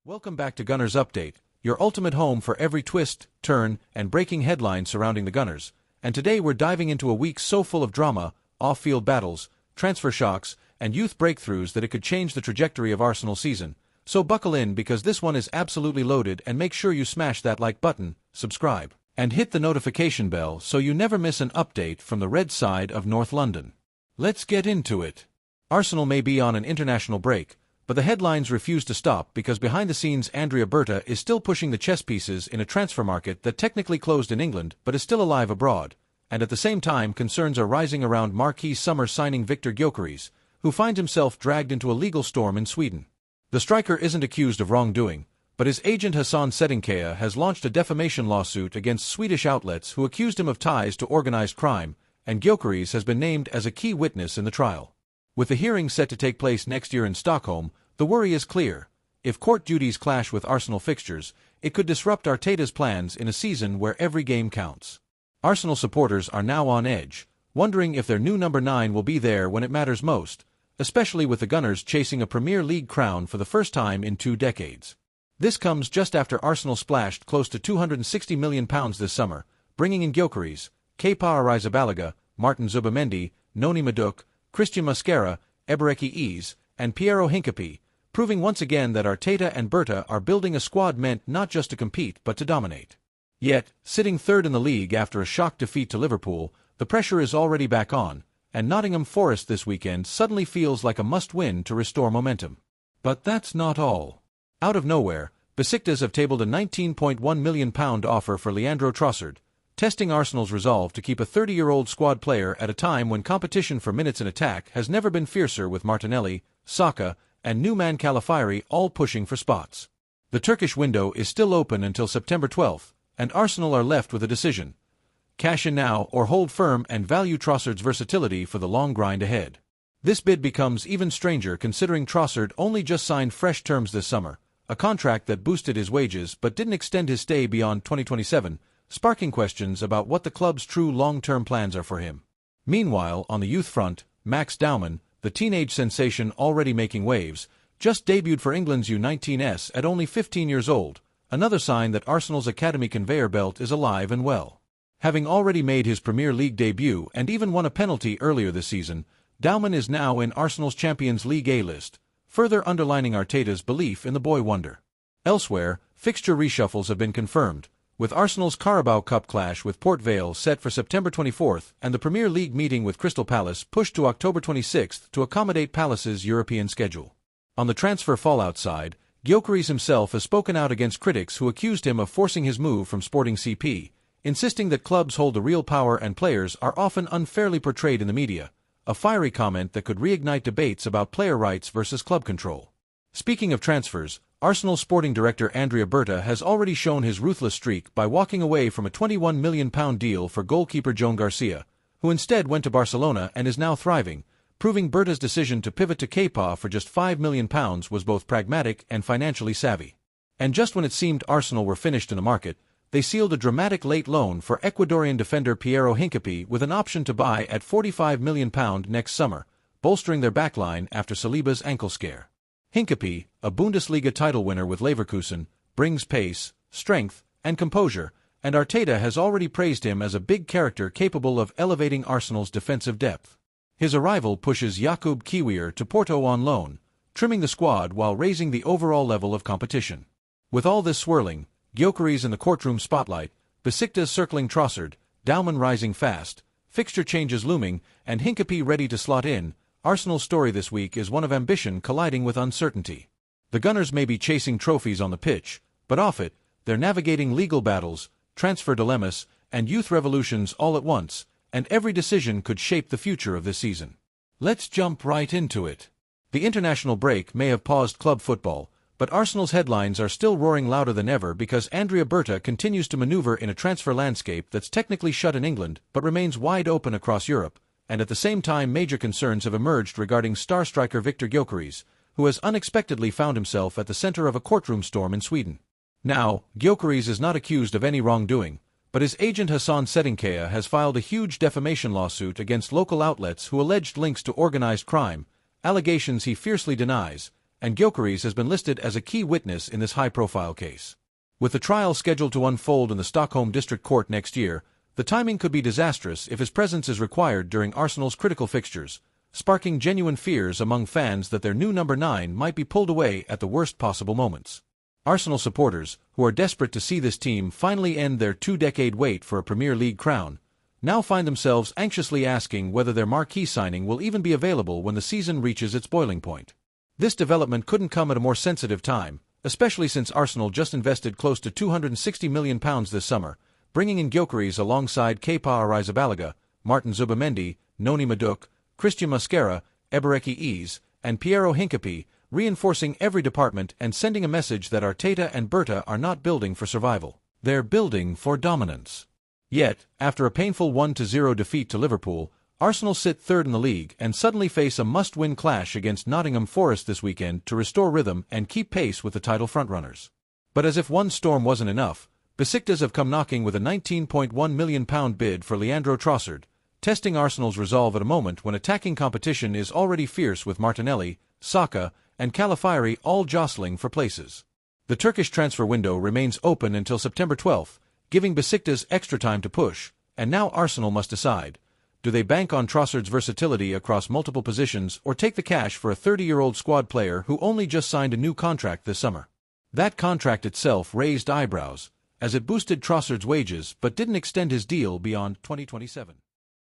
Welcome back to Gunners Update, your ultimate home for every twist, turn, and breaking headline surrounding the Gunners. And today we're diving into a week so full of drama, off-field battles, transfer shocks, and youth breakthroughs that it could change the trajectory of Arsenal season. So buckle in because this one is absolutely loaded, and make sure you smash that like button, subscribe, and hit the notification bell so you never miss an update from the red side of North London. Let's get into it. Arsenal may be on an international break, but the headlines refuse to stop because behind the scenes Andrea Berta is still pushing the chess pieces in a transfer market that technically closed in England but is still alive abroad, and at the same time concerns are rising around marquee summer signing Victor Gyökeres, who finds himself dragged into a legal storm in Sweden. The striker isn't accused of wrongdoing, but his agent Hassan Sedinkaya has launched a defamation lawsuit against Swedish outlets who accused him of ties to organized crime, and Gyökeres has been named as a key witness in the trial. With the hearing set to take place next year in Stockholm, the worry is clear. If court duties clash with Arsenal fixtures, it could disrupt Arteta's plans in a season where every game counts. Arsenal supporters are now on edge, wondering if their new number 9 will be there when it matters most, especially with the Gunners chasing a Premier League crown for the first time in 2 decades. This comes just after Arsenal splashed close to £260 million this summer, bringing in Gyökeres, Kepa Arrizabalaga, Martin Zubimendi, Noni Madueke, Christian Mosquera, Eberechi and Piero Hincapié, proving once again that Arteta and Berta are building a squad meant not just to compete but to dominate. Yet, sitting third in the league after a shock defeat to Liverpool, the pressure is already back on, and Nottingham Forest this weekend suddenly feels like a must-win to restore momentum. But that's not all. Out of nowhere, Besiktas have tabled a £19.1 million offer for Leandro Trossard, testing Arsenal's resolve to keep a 30-year-old squad player at a time when competition for minutes in attack has never been fiercer, with Martinelli, Saka, and new man Calafiori all pushing for spots. The Turkish window is still open until September 12th, and Arsenal are left with a decision: cash in now or hold firm and value Trossard's versatility for the long grind ahead. This bid becomes even stranger considering Trossard only just signed fresh terms this summer, a contract that boosted his wages but didn't extend his stay beyond 2027, sparking questions about what the club's true long-term plans are for him. Meanwhile, on the youth front, Max Daumann, the teenage sensation already making waves, just debuted for England's U19s at only 15 years old, another sign that Arsenal's academy conveyor belt is alive and well. Having already made his Premier League debut and even won a penalty earlier this season, Daumann is now in Arsenal's Champions League A list, further underlining Arteta's belief in the boy wonder. Elsewhere, fixture reshuffles have been confirmed, with Arsenal's Carabao Cup clash with Port Vale set for September 24th and the Premier League meeting with Crystal Palace pushed to October 26th to accommodate Palace's European schedule. On the transfer fallout side, Gyökeres himself has spoken out against critics who accused him of forcing his move from Sporting CP, insisting that clubs hold the real power and players are often unfairly portrayed in the media, a fiery comment that could reignite debates about player rights versus club control. Speaking of transfers, Arsenal sporting director Andrea Berta has already shown his ruthless streak by walking away from a £21 million deal for goalkeeper Joan Garcia, who instead went to Barcelona and is now thriving, proving Berta's decision to pivot to Kepa for just £5 million was both pragmatic and financially savvy. And just when it seemed Arsenal were finished in the market, they sealed a dramatic late loan for Ecuadorian defender Piero Hincapié with an option to buy at £45 million next summer, bolstering their backline after Saliba's ankle scare. Hincapié, a Bundesliga title winner with Leverkusen, brings pace, strength, and composure, and Arteta has already praised him as a big character capable of elevating Arsenal's defensive depth. His arrival pushes Jakub Kiwior to Porto on loan, trimming the squad while raising the overall level of competition. With all this swirling, Gyökeres in the courtroom spotlight, Besiktas circling Trossard, Daumann rising fast, fixture changes looming, and Hincapié ready to slot in, Arsenal's story this week is one of ambition colliding with uncertainty. The Gunners may be chasing trophies on the pitch, but off it, they're navigating legal battles, transfer dilemmas, and youth revolutions all at once, and every decision could shape the future of this season. Let's jump right into it. The international break may have paused club football, but Arsenal's headlines are still roaring louder than ever because Andrea Berta continues to maneuver in a transfer landscape that's technically shut in England but remains wide open across Europe, and at the same time major concerns have emerged regarding star striker Victor Gyökeres, who has unexpectedly found himself at the center of a courtroom storm in Sweden. Now, Gyökeres is not accused of any wrongdoing, but his agent Hassan Sedinkaya has filed a huge defamation lawsuit against local outlets who alleged links to organized crime, allegations he fiercely denies, and Gyökeres has been listed as a key witness in this high-profile case. With the trial scheduled to unfold in the Stockholm District Court next year, the timing could be disastrous if his presence is required during Arsenal's critical fixtures, sparking genuine fears among fans that their new number 9 might be pulled away at the worst possible moments. Arsenal supporters, who are desperate to see this team finally end their two-decade wait for a Premier League crown, now find themselves anxiously asking whether their marquee signing will even be available when the season reaches its boiling point. This development couldn't come at a more sensitive time, especially since Arsenal just invested close to £260 million this summer, bringing in Gyökeres alongside Kepa Arrizabalaga, Martin Zubimendi, Noni Madueke, Christian Mosquera, Ebereki Eze, and Piero Hincapié, reinforcing every department and sending a message that Arteta and Berta are not building for survival. They're building for dominance. Yet, after a painful 1-0 defeat to Liverpool, Arsenal sit third in the league and suddenly face a must-win clash against Nottingham Forest this weekend to restore rhythm and keep pace with the title frontrunners. But as if one storm wasn't enough, Besiktas have come knocking with a £19.1 million bid for Leandro Trossard, testing Arsenal's resolve at a moment when attacking competition is already fierce with Martinelli, Saka, and Calafiori all jostling for places. The Turkish transfer window remains open until September 12th, giving Besiktas extra time to push, and now Arsenal must decide. Do they bank on Trossard's versatility across multiple positions or take the cash for a 30-year-old squad player who only just signed a new contract this summer? That contract itself raised eyebrows, as it boosted Trossard's wages but didn't extend his deal beyond 2027.